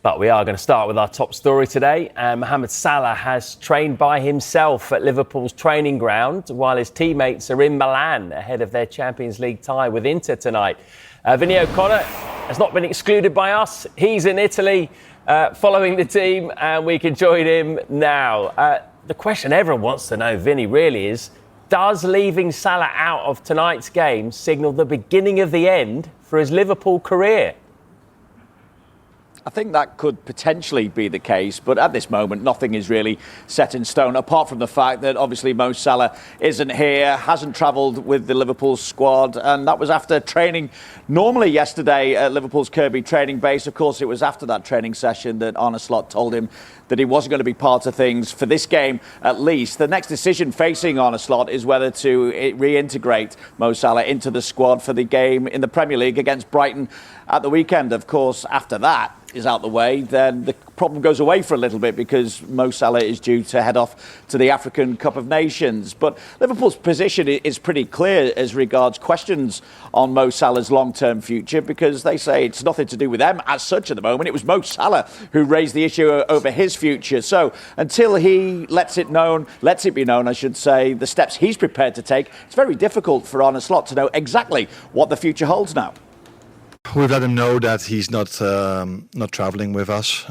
But we are going to start with our top story today. Mohamed Salah has trained by himself at Liverpool's training ground while his teammates are in Milan ahead of their Champions League tie with Inter tonight. Vinny O'Connor has not been excluded by us. He's in Italy following the team, and we can join him now. The question everyone wants to know, Vinny, really is, does leaving Salah out of tonight's game signal the beginning of the end for his Liverpool career? I think that could potentially be the case, but at this moment, nothing is really set in stone, apart from the fact that obviously Mo Salah isn't here, hasn't travelled with the Liverpool squad, and that was after training normally yesterday at Liverpool's Kirkby training base. Of course, it was after that training session that Arne Slot told him that he wasn't going to be part of things for this game, at least. The next decision facing Arne Slot is whether to reintegrate Mo Salah into the squad for the game in the Premier League against Brighton at the weekend. Of course, after that is out the way, then the problem goes away for a little bit because Mo Salah is due to head off to the African Cup of Nations. But Liverpool's position is pretty clear as regards questions on Mo Salah's long-term future, because they say it's nothing to do with them as such at the moment. It was Mo Salah who raised the issue over his future. So until he lets it be known, I should say, the steps he's prepared to take, it's very difficult for Arne Slot to know exactly what the future holds now. We've let him know that he's not traveling with us.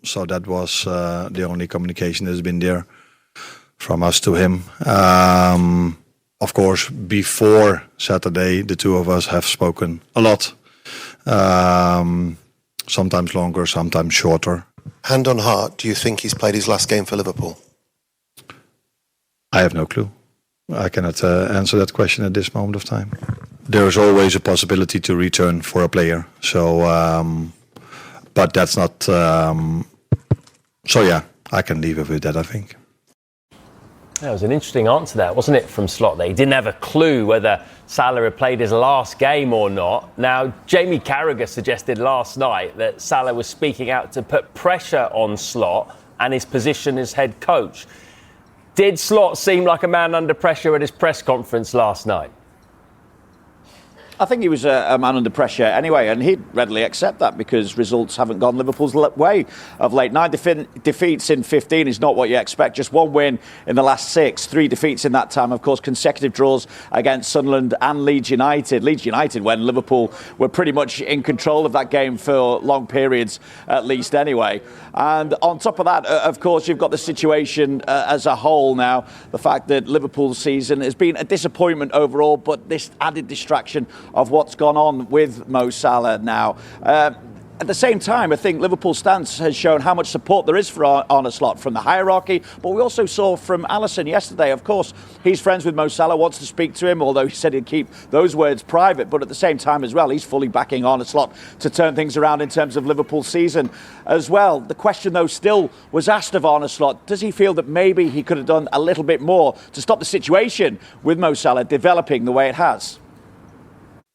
So that was the only communication that's been there from us to him. Of course, before Saturday, the two of us have spoken a lot. Sometimes longer, sometimes shorter. Hand on heart, do you think he's played his last game for Liverpool? I have no clue. I cannot answer that question at this moment of time. There is always a possibility to return for a player. So, but that's not... So yeah, I can leave it with that, I think. That was an interesting answer there, wasn't it, from Slot there? He didn't have a clue whether Salah had played his last game or not. Now, Jamie Carragher suggested last night that Salah was speaking out to put pressure on Slot and his position as head coach. Did Slot seem like a man under pressure at his press conference last night? I think he was a man under pressure anyway, and he'd readily accept that because results haven't gone Liverpool's way of late. 9 defeats in 15 is not what you expect. Just one win in the last 6, 3 defeats in that time. Of course, consecutive draws against Sunderland and Leeds United. Leeds United, when Liverpool were pretty much in control of that game for long periods, at least anyway. And on top of that, of course, you've got the situation as a whole now. The fact that Liverpool's season has been a disappointment overall, but this added distraction of what's gone on with Mo Salah now. At the same time, I think Liverpool's stance has shown how much support there is for Arne Slot from the hierarchy, but we also saw from Alisson yesterday. Of course, he's friends with Mo Salah, wants to speak to him, although he said he'd keep those words private, but at the same time as well, he's fully backing Arne Slot to turn things around in terms of Liverpool's season as well. The question, though, still was asked of Arne Slot, does he feel that maybe he could have done a little bit more to stop the situation with Mo Salah developing the way it has?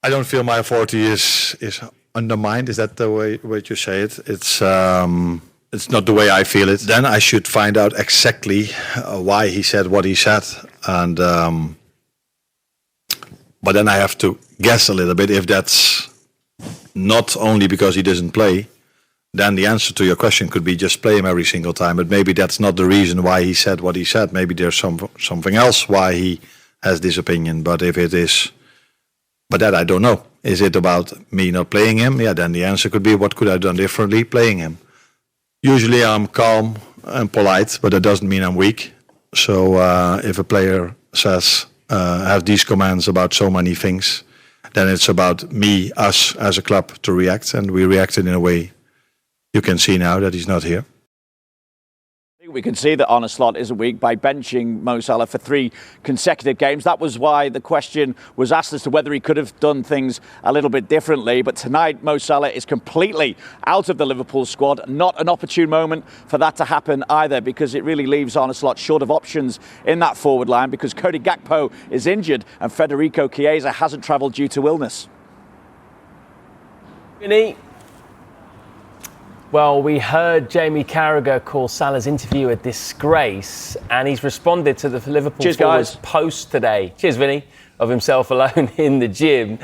I don't feel my authority is undermined. Is that the way you say it? It's not the way I feel it. Then I should find out exactly why he said what he said, and but then I have to guess a little bit. If that's not only because he doesn't play, then the answer to your question could be just play him every single time. But maybe that's not the reason why he said what he said. Maybe there's something else why he has this opinion. But if it is... But that I don't know. Is it about me not playing him? Yeah, then the answer could be, what could I have done differently playing him? Usually I'm calm and polite, but that doesn't mean I'm weak. So if a player says, have these commands about so many things, then it's about me, us as a club to react. And we reacted in a way you can see now that he's not here. We can see that Arne Slot isn't weak by benching Mo Salah for 3 consecutive games. That was why the question was asked as to whether he could have done things a little bit differently. But tonight, Mo Salah is completely out of the Liverpool squad. Not an opportune moment for that to happen either, because it really leaves Arne Slot short of options in that forward line, because Cody Gakpo is injured and Federico Chiesa hasn't travelled due to illness. Vinny. Well, we heard Jamie Carragher call Salah's interview a disgrace, and he's responded to the Liverpool forward's post today. Cheers, Vinny, of himself alone in the gym.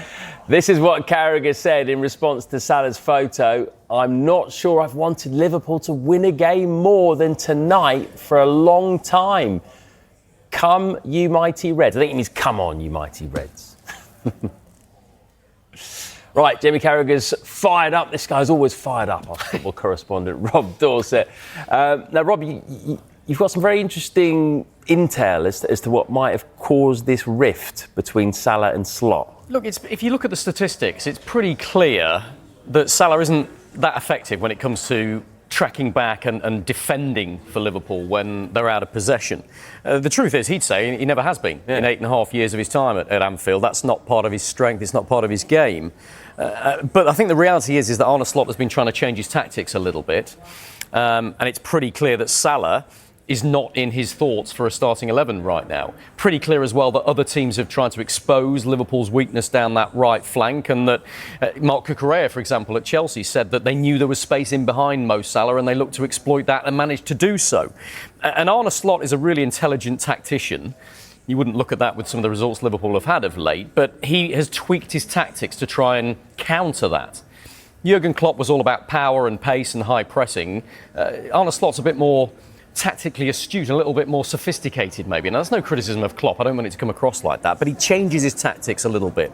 This is what Carragher said in response to Salah's photo I'm not sure I've wanted Liverpool to win a game more than tonight for a long time. Come, you mighty Reds. I think he means come on, you mighty Reds. Right, Jamie Carragher's fired up. This guy's always fired up, our football correspondent, Rob Dorset. Now, Rob, you've got some very interesting intel as to what might have caused this rift between Salah and Slot. Look, if you look at the statistics, it's pretty clear that Salah isn't that effective when it comes to tracking back and defending for Liverpool when they're out of possession. The truth is, he'd say he never has been in 8.5 years of his time at Anfield. That's not part of his strength. It's not part of his game. But I think the reality is that Arne Slot has been trying to change his tactics a little bit. And it's pretty clear that Salah is not in his thoughts for a starting 11 right now. Pretty clear as well that other teams have tried to expose Liverpool's weakness down that right flank, and that Mark Cucurella, for example, at Chelsea, said that they knew there was space in behind Mo Salah and they looked to exploit that and managed to do so. And Arne Slot is a really intelligent tactician. You wouldn't look at that with some of the results Liverpool have had of late, but he has tweaked his tactics to try and counter that. Jurgen Klopp was all about power and pace and high pressing. Arne Slot's a bit more tactically astute, a little bit more sophisticated maybe. Now, that's no criticism of Klopp. I don't want it to come across like that, but he changes his tactics a little bit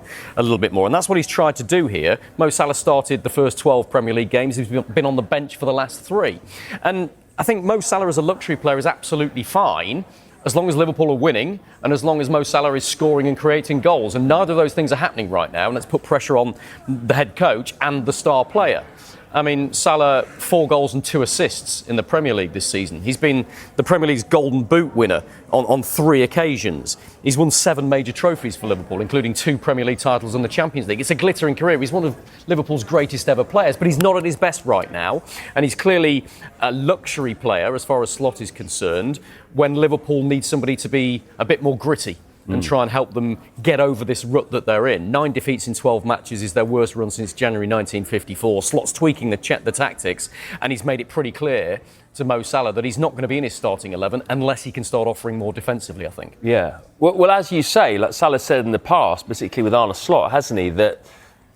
more, and that's what he's tried to do here. Mo Salah started the first 12 Premier League games. He's been on the bench for the last 3. And I think Mo Salah as a luxury player is absolutely fine as long as Liverpool are winning and as long as Mo Salah is scoring and creating goals. And neither of those things are happening right now, and it's put pressure on the head coach and the star player. I mean, Salah, 4 goals and 2 assists in the Premier League this season. He's been the Premier League's Golden Boot winner on 3 occasions. He's won 7 major trophies for Liverpool, including 2 Premier League titles and the Champions League. It's a glittering career. He's one of Liverpool's greatest ever players, but he's not at his best right now. And he's clearly a luxury player as far as Slot is concerned, when Liverpool needs somebody to be a bit more gritty and try and help them get over this rut that they're in. 9 defeats in 12 matches is their worst run since January 1954. Slot's tweaking the tactics, and he's made it pretty clear to Mo Salah that he's not going to be in his starting 11 unless he can start offering more defensively, I think. Yeah. Well, as you say, like Salah said in the past, particularly with Arne Slot, hasn't he, that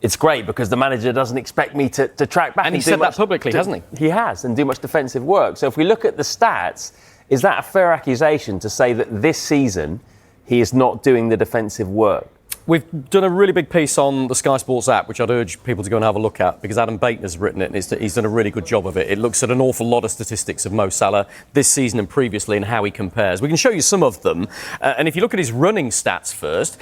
it's great because the manager doesn't expect me to track back. And he said that publicly, hasn't he? He has, and do much defensive work. So if we look at the stats, is that a fair accusation to say that this season he is not doing the defensive work? We've done a really big piece on the Sky Sports app, which I'd urge people to go and have a look at, because Adam Batener's written it and he's done a really good job of it. It looks at an awful lot of statistics of Mo Salah this season and previously and how he compares. We can show you some of them. And if you look at his running stats first,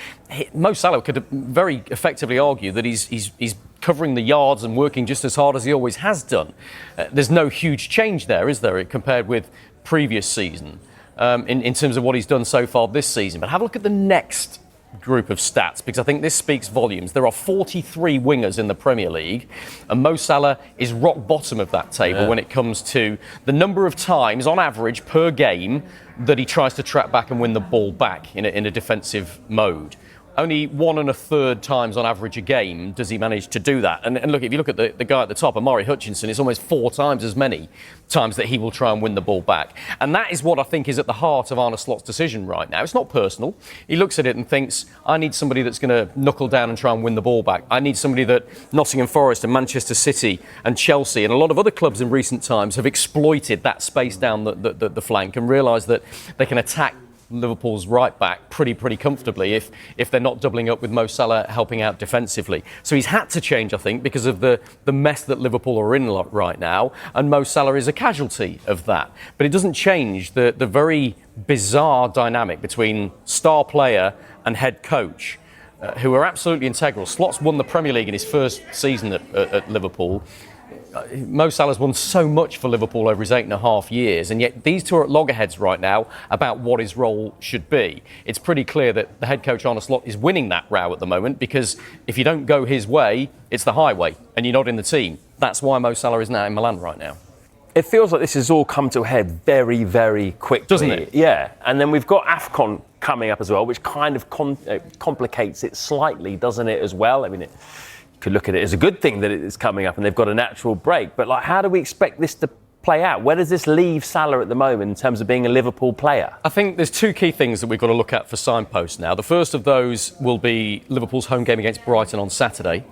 Mo Salah could very effectively argue that he's covering the yards and working just as hard as he always has done. There's no huge change there, is there, compared with previous season? In terms of what he's done so far this season. But have a look at the next group of stats, because I think this speaks volumes. There are 43 wingers in the Premier League, and Mo Salah is rock bottom of that table when it comes to the number of times, on average, per game that he tries to track back and win the ball back in a defensive mode. Only 1 1/3 times on average a game does he manage to do that. And look, if you look at the guy at the top, Amari Hutchinson, it's almost 4 times as many times that he will try and win the ball back. And that is what I think is at the heart of Arne Slot's decision right now. It's not personal. He looks at it and thinks, I need somebody that's going to knuckle down and try and win the ball back. I need somebody that Nottingham Forest and Manchester City and Chelsea and a lot of other clubs in recent times have exploited that space down the flank and realised that they can attack Liverpool's right back pretty comfortably if they're not doubling up with Mo Salah helping out defensively. So he's had to change, I think, because of the mess that Liverpool are in right now, and Mo Salah is a casualty of that. But it doesn't change the very bizarre dynamic between star player and head coach, who are absolutely integral. Slot's won the Premier League in his first season at Liverpool. Mo Salah's won so much for Liverpool over his 8.5 years, and yet these two are at loggerheads right now about what his role should be. It's pretty clear that the head coach Arne Slot is winning that row at the moment, because if you don't go his way, it's the highway, and you're not in the team. That's why Mo Salah is now in Milan right now. It feels like this has all come to a head very, very quickly. Doesn't it? Yeah. And then we've got AFCON coming up as well, which kind of complicates it slightly, doesn't it, as well? I mean, could look at it as a good thing that it is coming up and they've got a natural break. But how do we expect this to play out? Where does this leave Salah at the moment in terms of being a Liverpool player? I think there's 2 key things that we've got to look at for signposts now. The first of those will be Liverpool's home game against Brighton on Saturday.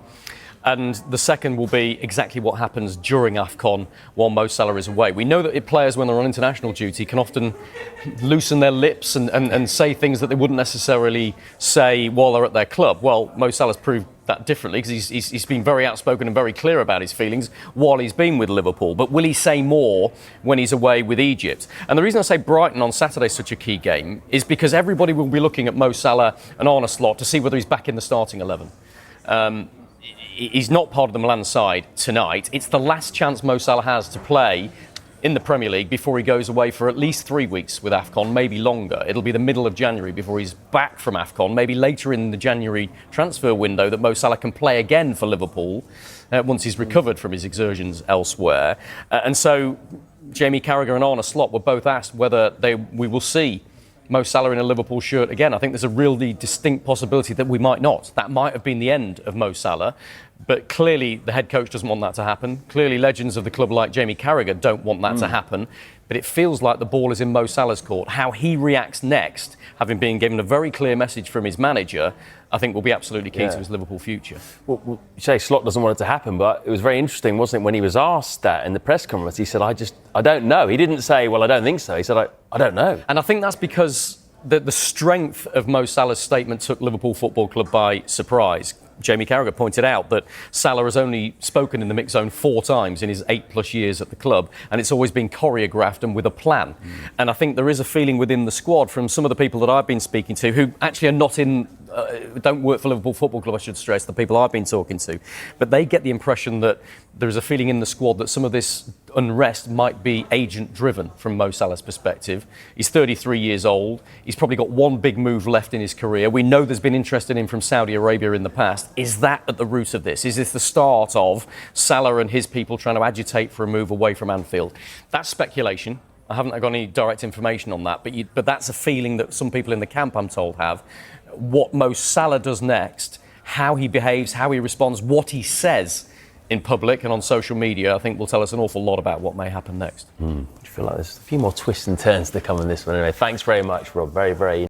And the second will be exactly what happens during AFCON while Mo Salah is away. We know that players, when they're on international duty, can often loosen their lips and say things that they wouldn't necessarily say while they're at their club. Well, Mo Salah's proved that differently because he's been very outspoken and very clear about his feelings while he's been with Liverpool. But will he say more when he's away with Egypt? And the reason I say Brighton on Saturday is such a key game is because everybody will be looking at Mo Salah and Arne Slot to see whether he's back in the starting 11. He's not part of the Milan side tonight. It's the last chance Mo Salah has to play in the Premier League before he goes away for at least 3 weeks with AFCON, maybe longer. It'll be the middle of January before he's back from AFCON, maybe later in the January transfer window that Mo Salah can play again for Liverpool once he's recovered from his exertions elsewhere. And so Jamie Carragher and Arne Slot were both asked whether we will see Mo Salah in a Liverpool shirt again. I think there's a really distinct possibility that we might not. That might have been the end of Mo Salah, but clearly the head coach doesn't want that to happen. Clearly legends of the club like Jamie Carragher don't want that to happen. But it feels like the ball is in Mo Salah's court. How he reacts next, having been given a very clear message from his manager, I think will be absolutely key to his Liverpool future. Well, you say Slot doesn't want it to happen, but it was very interesting, wasn't it, when he was asked that in the press conference? He said, I don't know. He didn't say, well, I don't think so. He said, I don't know. And I think that's because the strength of Mo Salah's statement took Liverpool Football Club by surprise. Jamie Carragher pointed out that Salah has only spoken in the mix zone 4 times in his 8+ years at the club, and it's always been choreographed and with a plan. And I think there is a feeling within the squad from some of the people that I've been speaking to who actually are not don't work for Liverpool Football Club, I should stress, the people I've been talking to. But they get the impression that there is a feeling in the squad that some of this unrest might be agent-driven from Mo Salah's perspective. He's 33 years old. He's probably got one big move left in his career. We know there's been interest in him from Saudi Arabia in the past. Is that at the root of this? Is this the start of Salah and his people trying to agitate for a move away from Anfield? That's speculation. I haven't got any direct information on that, but that's a feeling that some people in the camp, I'm told, have. What Mo Salah does next, how he behaves, how he responds, what he says in public and on social media, I think will tell us an awful lot about what may happen next. I feel like there's a few more twists and turns to come in this one anyway. Thanks very much, Rob. Very, very